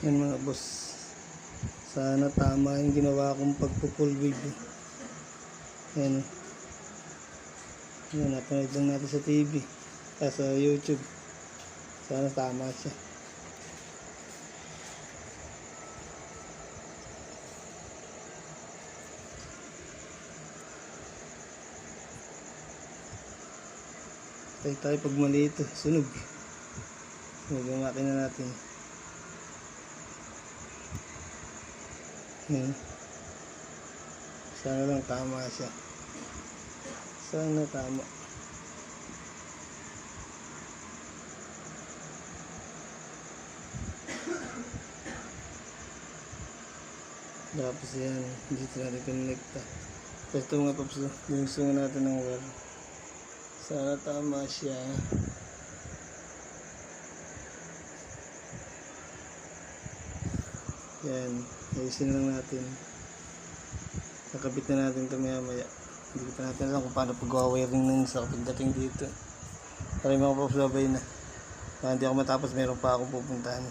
Yan mga boss, sana tama yung ginawa kong pagpo-full wave. Yan, yan, napanood lang natin sa TV, sa YouTube. Sana tama siya. Tayo pag mali ito, sunog. Sunog yung makina natin. Yan. Sana lang tama siya. Sana tama. Tapos yan, dito natin connecta. Tapos ito mga paps, lungsungan natin ng wire. Sana tama siya. Yan, ayusin lang natin. Nakabit na natin ito maya maya. Hindi pa natin alam kung paano pag-wiring nun sa pagdating dito. Para mga paps, babay na. Para hindi ako matapos, meron pa akong pupuntahan.